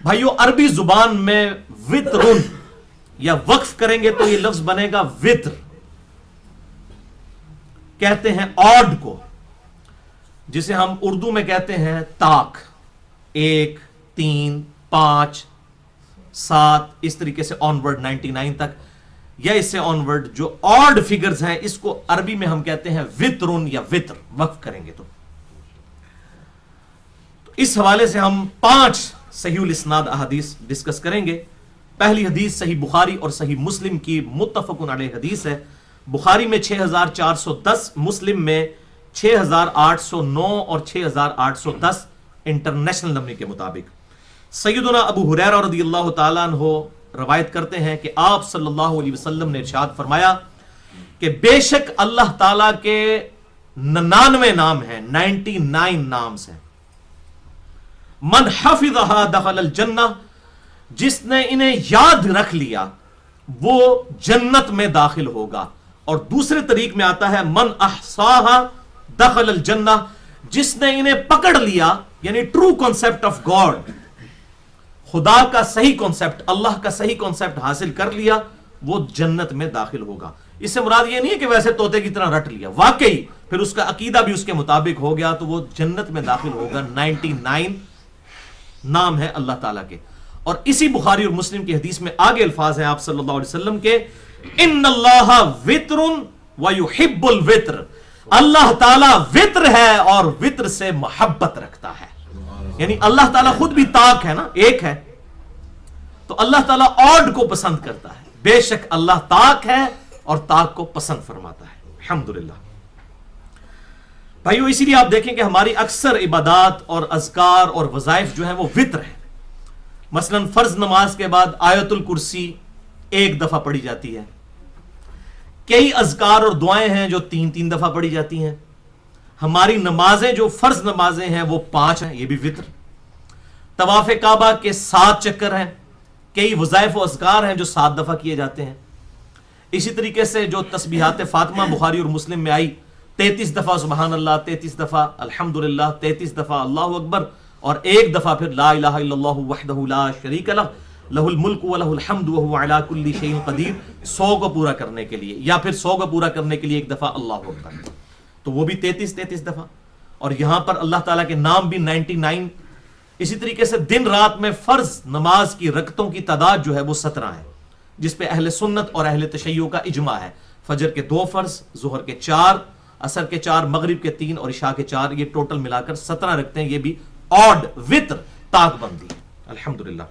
بھائیو عربی زبان میں وطرن یا وقف کریں گے تو یہ لفظ بنے گا وطر. کہتے ہیں آڈ کو، جسے ہم اردو میں کہتے ہیں طاق. 1 3 5 7 اس طریقے سے آن ورڈ 99 تک یا اس سے آن ورڈ جو آڈ فگرز ہیں اس کو عربی میں ہم کہتے ہیں وطرن یا وطر. وقف کریں گے تو اس حوالے سے ہم 5 صحیح الاسناد احادیث ڈسکس کریں گے. پہلی حدیث صحیح بخاری اور صحیح مسلم کی متفق علیہ حدیث ہے. بخاری میں 6410، مسلم میں 6809 اور 6810 انٹرنیشنل نمبر کے مطابق. سیدنا ابو ہریرہ رضی اللہ تعالیٰ عنہ روایت کرتے ہیں کہ آپ صلی اللہ علیہ وسلم نے ارشاد فرمایا کہ بے شک اللہ تعالیٰ کے 99 نام ہیں، 99 نامز ہیں. من حفظها دخل الجنہ، جس نے انہیں یاد رکھ لیا وہ جنت میں داخل ہوگا. اور دوسرے طریق میں آتا ہے من احصاها دخل الجنہ، جس نے انہیں پکڑ لیا، یعنی ٹرو کانسیپٹ آف گاڈ، خدا کا صحیح کانسیپٹ، اللہ کا صحیح کانسیپٹ حاصل کر لیا، وہ جنت میں داخل ہوگا. اس سے مراد یہ نہیں ہے کہ ویسے طوطے کی طرح رٹ لیا، واقعی پھر اس کا عقیدہ بھی اس کے مطابق ہو گیا تو وہ جنت میں داخل ہوگا. 99 نام ہے اللہ تعالیٰ کے. اور اسی بخاری اور مسلم کی حدیث میں آگے الفاظ ہیں آپ صلی اللہ علیہ وسلم کے، ان اللہ وطر ویحب الوطر، اللہ تعالیٰ وطر ہے اور وطر سے محبت رکھتا ہے. یعنی اللہ تعالیٰ خود بھی طاق ہے نا، ایک ہے، تو اللہ تعالیٰ آڈ کو پسند کرتا ہے. بے شک اللہ طاق ہے اور طاق کو پسند فرماتا ہے. الحمدللہ. بھائیو اسی لیے آپ دیکھیں کہ ہماری اکثر عبادات اور اذکار اور وظائف جو ہیں وہ وطر ہیں. مثلا فرض نماز کے بعد آیت الکرسی 1 دفعہ پڑھی جاتی ہے. کئی اذکار اور دعائیں ہیں جو 3 دفعہ پڑھی جاتی ہیں. ہماری نمازیں جو فرض نمازیں ہیں وہ 5 ہیں، یہ بھی وطر. طواف کعبہ کے 7 چکر ہیں. کئی وظائف و اذکار ہیں جو 7 دفعہ کیے جاتے ہیں. اسی طریقے سے جو تسبیحات فاطمہ بخاری اور مسلم میں آئی، 33 دفعہ سبحان اللہ، 33 دفعہ الحمدللہ، 33 دفعہ اللہ اکبر، اور 1 دفعہ پھر لا الہ الا اللہ وحدہ لا شریک لہ لہ الملک ولہ الحمد وہو علی کل شیء قدیر. 100 کو پورا کرنے کے لیے، یا پھر 100 کو پورا کرنے کے لیے 1 دفعہ اللہ اکبر، تو وہ بھی 33 دفعہ. اور یہاں پر اللہ تعالیٰ کے نام بھی 99. اسی طریقے سے دن رات میں فرض نماز کی رکعتوں کی تعداد جو ہے وہ 17 ہے، جس پہ اہل سنت اور اہل تشیع کا اجماع ہے. فجر کے 2 فرض، ظہر کے 4، عصر کے 4، مغرب کے 3 اور عشاء کے 4، یہ ٹوٹل ملا کر 17 رکھتے ہیں. یہ بھی آڈ وطر طاق بندی. الحمدللہ.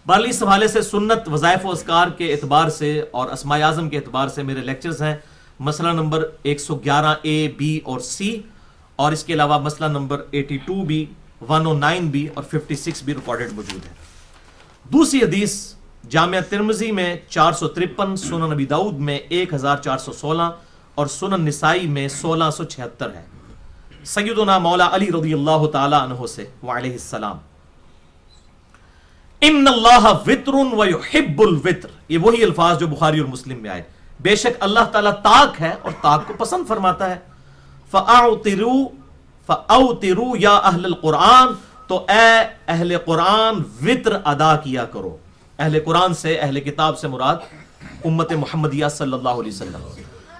بہرحال اس حوالے سے سنت وظائف و اذکار کے اعتبار سے اور اسماء اعظم کے اعتبار سے میرے لیکچرز ہیں. مسئلہ نمبر 111 A B اور C، اور اس کے علاوہ مسئلہ نمبر 82 بھی، 109 بھی اور 56 بھی ریکارڈڈ موجود ہے. دوسری حدیث جامعہ ترمذی میں 453، سنن نبی داؤد میں 1416 اور سنن نسائی میں 1676 ہے. سیدنا مولا علی رضی اللہ تعالی عنہ سے وعلیہ السلام، ان اللہ وطر ویحب الوطر، یہ وہی الفاظ جو بخاری اور مسلم میں آئے. بے شک اللہ تعالیٰ طاق ہے اور طاق کو پسند فرماتا ہے. فَأَوْتِرُوا یا اہل القرآن، تو اے اہل قرآن وطر ادا کیا کرو. اہل قرآن سے، اہل کتاب سے مراد امت محمدیہ صلی اللہ علیہ وسلم.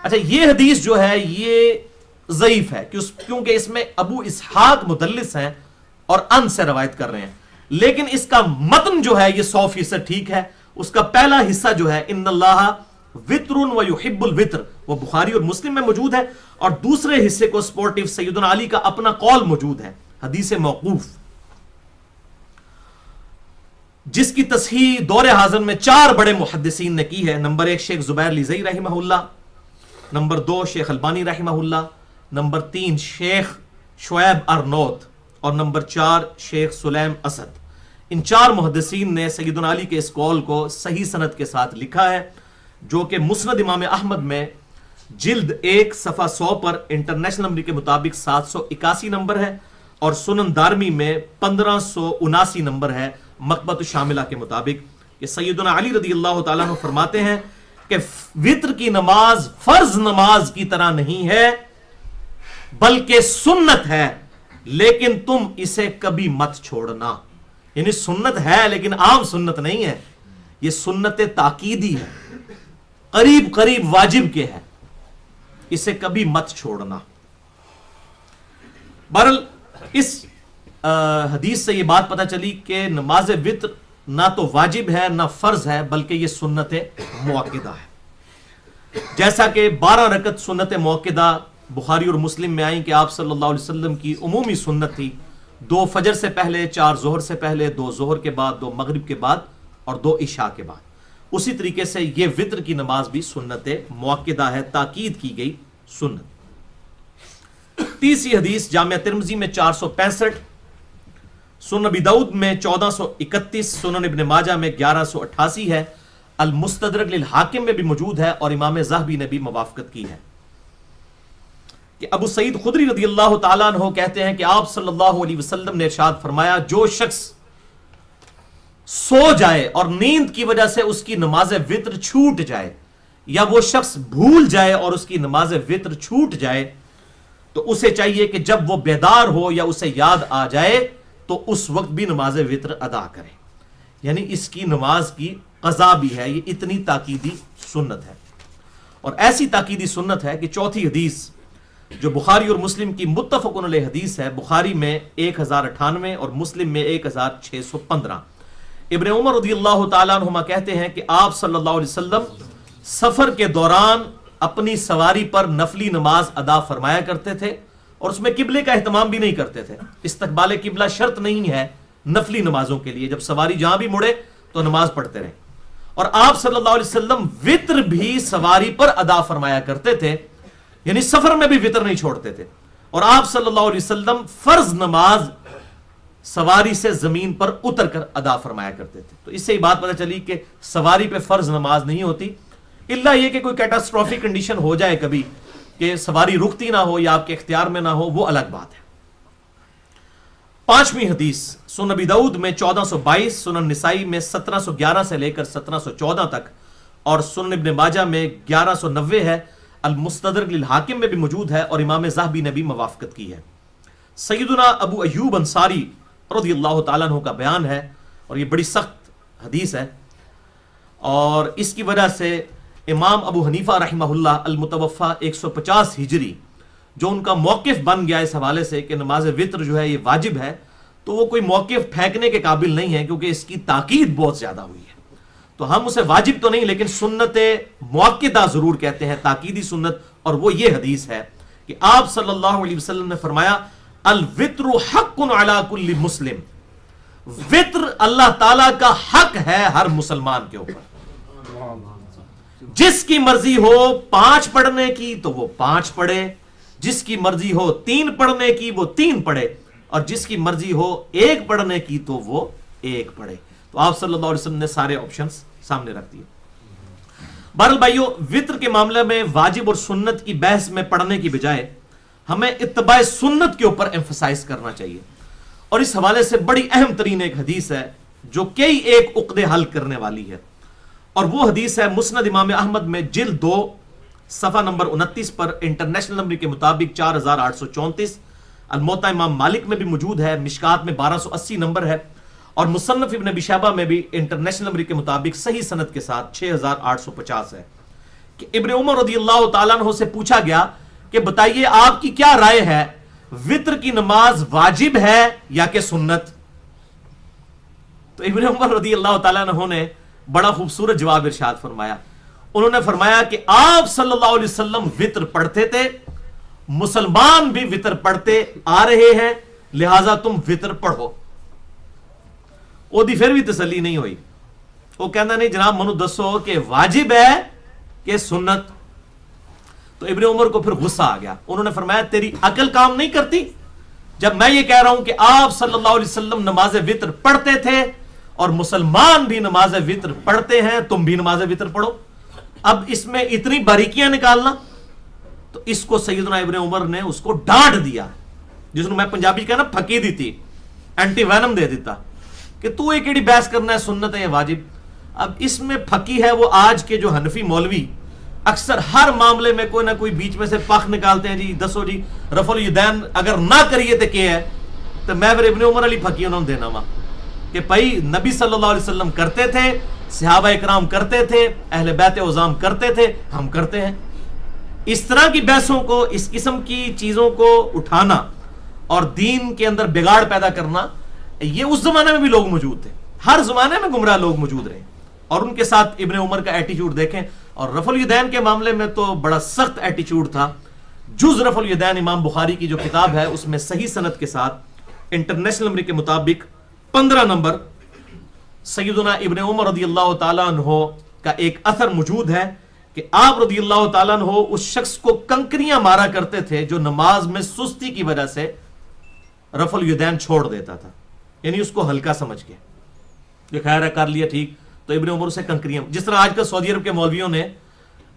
اچھا یہ حدیث جو ہے یہ ضعیف ہے کیونکہ اس میں ابو اسحاق مدلس ہیں اور ان سے روایت کر رہے ہیں، لیکن اس کا متن جو ہے یہ 100% ٹھیک ہے. اس کا پہلا حصہ جو ہے ان اللہ وطر ویحب الوطر، وہ بخاری اور مسلم میں موجود ہے، اور دوسرے حصے کو سپورٹیو سیدنا علی کا اپنا قول موجود ہے، حدیث موقوف، جس کی تصحیح دور حاضر میں 4 بڑے محدثین نے کی ہے. نمبر 1 شیخ زبیر لیزئی رحمہ اللہ، نمبر 2 شیخ البانی رحمہ اللہ، نمبر 3 شیخ شعیب ارنوت، اور نمبر 4 شیخ سلیم اسد. ان 4 محدثین نے سیدنا علی کے اس قول کو صحیح سند کے ساتھ لکھا ہے، جو کہ مسند امام احمد میں جلد 1 صفحہ 100 پر انٹرنیشنل نمبر کے مطابق 781 نمبر ہے، اور سنن دارمی میں 1579 نمبر ہے مکتبۃ الشاملہ کے مطابق، کہ سیدنا علی رضی اللہ تعالیٰ عنہ فرماتے ہیں کہ وطر کی نماز فرض نماز کی طرح نہیں ہے بلکہ سنت ہے، لیکن تم اسے کبھی مت چھوڑنا. یعنی سنت ہے لیکن عام سنت نہیں ہے، یہ سنت تاکیدی ہے، قریب قریب واجب کے ہے، اسے کبھی مت چھوڑنا۔ بہرحال اس حدیث سے یہ بات پتہ چلی کہ نماز وتر نہ تو واجب ہے نہ فرض ہے، بلکہ یہ سنت مؤکدہ ہے۔ جیسا کہ 12 رکعت سنت مؤکدہ بخاری اور مسلم میں آئیں کہ آپ صلی اللہ علیہ وسلم کی عمومی سنت تھی، 2 فجر سے پہلے، 4 ظہر سے پہلے، 2 ظہر کے بعد، 2 مغرب کے بعد اور 2 عشاء کے بعد۔ اسی طریقے سے یہ وتر کی نماز بھی سنت مؤکدہ ہے، تاکید کی گئی سنت۔ تیسری حدیث جامع ترمذی میں 465، سنن ابی داؤد میں 1431، سنن ابن ماجہ میں 1188 ہے، المستدرک للحاکم میں بھی موجود ہے اور امام ذہبی نے بھی موافقت کی ہے کہ ابو سعید خدری رضی اللہ تعالیٰ عنہ کہتے ہیں کہ آپ صلی اللہ علیہ وسلم نے ارشاد فرمایا، جو شخص سو جائے اور نیند کی وجہ سے اس کی نماز وتر چھوٹ جائے، یا وہ شخص بھول جائے اور اس کی نماز وتر چھوٹ جائے، تو اسے چاہیے کہ جب وہ بیدار ہو یا اسے یاد آ جائے تو اس وقت بھی نماز وتر ادا کرے۔ یعنی اس کی نماز کی قضا بھی ہے، یہ اتنی تاکیدی سنت ہے۔ اور ایسی تاکیدی سنت ہے کہ چوتھی حدیث جو بخاری اور مسلم کی متفق علیہ حدیث ہے، بخاری میں 1098 اور مسلم میں 1615، ابن عمر رضی اللہ تعالیٰ عنہما کہتے ہیں کہ آپ صلی اللہ علیہ وسلم سفر کے دوران اپنی سواری پر نفلی نماز ادا فرمایا کرتے تھے، اور اس میں قبلے کا اہتمام بھی نہیں کرتے تھے۔ استقبال قبلہ شرط نہیں ہے نفلی نمازوں کے لیے، جب سواری جہاں بھی مڑے تو نماز پڑھتے رہے۔ اور آپ صلی اللہ علیہ وسلم وتر بھی سواری پر ادا فرمایا کرتے تھے، یعنی سفر میں بھی وتر نہیں چھوڑتے تھے۔ اور آپ صلی اللہ علیہ وسلم فرض نماز سواری سے زمین پر اتر کر ادا فرمایا کرتے تھے۔ تو اس سے ہی بات پتہ چلی کہ سواری پہ فرض نماز نہیں ہوتی، الا یہ کہ کوئی کیٹاسٹروفک کنڈیشن ہو جائے کبھی کہ سواری رکتی نہ ہو یا آپ کے اختیار میں نہ ہو، وہ الگ بات ہے۔ پانچویں حدیث سنن ابی داؤد میں 1422، سنن نسائی میں 1711 سے لے کر 1714 تک، اور سنن ابن ماجہ میں 1190 ہے، المستدرک للحاکم میں بھی موجود ہے اور امام ذہبی نے بھی موافقت کی ہے۔ سیدنا ابو ایوب انصاری رضی اللہ تعالیٰ عنہ کا بیان ہے، اور یہ بڑی سخت حدیث ہے، اور اس کی وجہ سے امام ابو حنیفہ رحمہ اللہ المتوفہ 150 ہجری، جو ان کا موقف بن گیا اس حوالے سے کہ نماز وتر جو ہے یہ واجب ہے، تو وہ کوئی موقف پھینکنے کے قابل نہیں ہے، کیونکہ اس کی تاکید بہت زیادہ ہوئی ہے۔ تو ہم اسے واجب تو نہیں لیکن سنت مؤکدہ ضرور کہتے ہیں، تاکیدی سنت، اور وہ یہ حدیث ہے کہ آپ صلی اللہ علیہ وسلم نے فرمایا، الوتر حق علی کل مسلم، وتر اللہ تعالیٰ کا حق ہے ہر مسلمان کے اوپر۔ جس کی مرضی ہو 5 پڑھنے کی تو وہ 5 پڑھے، جس کی مرضی ہو 3 پڑھنے کی وہ 3 پڑھے، اور جس کی مرضی ہو 1 پڑھنے کی تو وہ 1 پڑھے۔ تو آپ صلی اللہ علیہ وسلم نے سارے آپشنز سامنے رکھ دیے۔ بہرحال بھائیو، وتر کے معاملے میں واجب اور سنت کی بحث میں پڑھنے کی بجائے ہمیں اتباع سنت کے اوپر ایمفسائز کرنا چاہیے، اور اس حوالے سے بڑی اہم ترین ایک حدیث ہے جو کئی ایک عقدے حل کرنے والی ہے، اور وہ حدیث ہے مسند امام احمد میں جلد 2 صفحہ نمبر 29 پر انٹرنیشنل نمبر کے مطابق 4834، الموطا امام مالک میں بھی موجود ہے، مشکات میں 1280 نمبر ہے، اور مصنف ابن ابی شیبہ میں بھی انٹرنیشنل نمبر کے مطابق صحیح سند کے ساتھ 6850 ہے، کہ ابن عمر رضی اللہ تعالیٰ عنہ سے پوچھا گیا کہ بتائیے آپ کی کیا رائے ہے، وتر کی نماز واجب ہے یا کہ سنت؟ تو ابن عمر رضی اللہ تعالیٰ عنہ نے بڑا خوبصورت جواب ارشاد فرمایا۔ انہوں نے فرمایا کہ آپ صلی اللہ علیہ وسلم وتر پڑھتے تھے، مسلمان بھی وتر پڑھتے آ رہے ہیں، لہذا تم وتر پڑھو۔ وہ دی پھر بھی تسلی نہیں ہوئی، وہ کہنا نہیں جناب منو دسو کہ واجب ہے کہ سنت؟ تو ابن عمر کو پھر غصہ آ گیا، انہوں نے فرمایا تیری عقل کام نہیں کرتی؟ جب میں یہ کہہ رہا ہوں کہ آپ صلی اللہ علیہ وسلم نماز وتر پڑھتے تھے اور مسلمان بھی نماز وتر پڑھتے ہیں، تم بھی نماز وتر پڑھو، اب اس میں اتنی باریکیاں نکالنا؟ تو اس کو سیدنا ابن عمر نے اس کو ڈانٹ دیا، جس میں پنجابی کہنا پھکی دی تھی، اینٹی وینم دے دیتا کہ تو ایک ایڈی بحث کرنا ہے سنت ہے یا واجب۔ اب اس میں پھکی ہے وہ آج کے جو حنفی مولوی اکثر ہر معاملے میں کوئی نہ کوئی بیچ میں سے پخ نکالتے ہیں، جی دسو جی رفع الیدین اگر نہ کریے تو کیا ہے؟ تو میں پھر ابن عمر علی پھکی انہوں نے دینا وا کہ بھائی نبی صلی اللہ علیہ وسلم کرتے تھے، صحابہ اکرام کرتے تھے، اہل بیت عظام کرتے تھے، ہم کرتے ہیں. اس طرح کی بحثوں کو، اس قسم کی چیزوں کو اٹھانا اور دین کے اندر بگاڑ پیدا کرنا، یہ اس زمانے میں بھی لوگ موجود تھے. ہر زمانے میں گمراہ لوگ موجود رہے، اور ان کے ساتھ ابن عمر کا ایٹیچیوڈ دیکھیں. اور رفع الیدین کے معاملے میں تو بڑا سخت ایٹیچیوڈ تھا. جز رفع الیدین امام بخاری کی جو کتاب ہے اس میں صحیح سند کے ساتھ انٹرنیشنل نمبر کے مطابق 15 نمبر سیدنا ابن عمر رضی اللہ تعالیٰ عنہ کا ایک اثر موجود ہے کہ آپ رضی اللہ تعالیٰ عنہ اس شخص کو کنکریاں مارا کرتے تھے جو نماز میں سستی کی وجہ سے رفع الیدین چھوڑ دیتا تھا، یعنی اس کو ہلکا سمجھ کے جو خیر ہے کر لیا ٹھیک. تو ابن عمر سے کنکریاں، جس طرح آج کل سعودی عرب کے مولویوں نے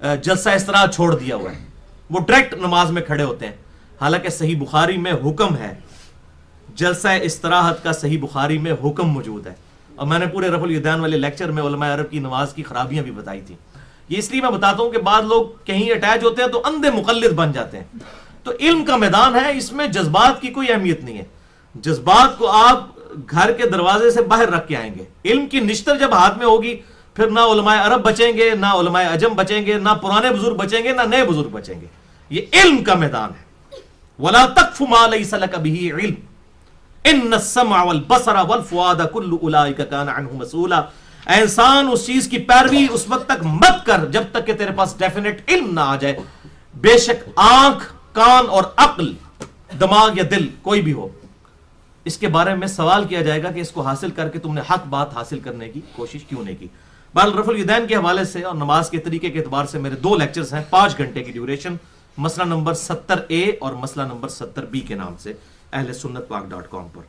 جلسہ استراحت چھوڑ دیا ہوا ہے، وہ ڈائریکٹ نماز میں کھڑے ہوتے ہیں. حالانکہ صحیح بخاری میں حکم ہے، جلسہ استراحت کا صحیح بخاری میں حکم موجود ہے. اور میں نے پورے رفع الیدین والے لیکچر میں علماء عرب کی نماز کی خرابیاں بھی بتائی تھی. یہ اس لیے میں بتاتا ہوں کہ بعض لوگ کہیں اٹیچ ہوتے ہیں تو اندھے مقلد بن جاتے ہیں. تو علم کا میدان ہے، اس میں جذبات کی کوئی اہمیت نہیں ہے. جذبات کو آپ گھر کے دروازے سے باہر رکھ کے آئیں گے. علم کی نشتر جب ہاتھ میں ہوگی پھر نہ علماء عرب بچیں گے، نہ علماء عجم بچیں گے، نہ پرانے بزرگ بچیں گے، نہ نئے بزرگ بچیں گے. یہ علم کا میدان ہے. وَلَا تَقْفُ مَا لَيْسَ لَكَ بِهِ عِلْمٌ إِنَّ السَّمْعَ وَالْبَصَرَ وَالْفُؤَادَ كُلُّ أُولَٰئِكَ كَانَ عَنْهُ مسؤولا. اے انسان اس چیز کی پیروی اس وقت تک مت کر جب تک کہ تیرے پاس ڈیفینیٹ علم نہ آ جائے. بے شک آنکھ، کان اور عقل، دماغ یا دل کوئی بھی ہو، اس کے بارے میں سوال کیا جائے گا کہ اس کو حاصل کر کے تم نے حق بات حاصل کرنے کی کوشش کیوں نہیں کی. بہرحال رفع الیدین کے حوالے سے اور نماز کے طریقے کے اعتبار سے میرے 2 لیکچرز ہیں، 5 گھنٹے کی ڈیوریشن، مسئلہ نمبر 70A اور مسئلہ نمبر 70B کے نام سے اہل سنت پاک .com پر.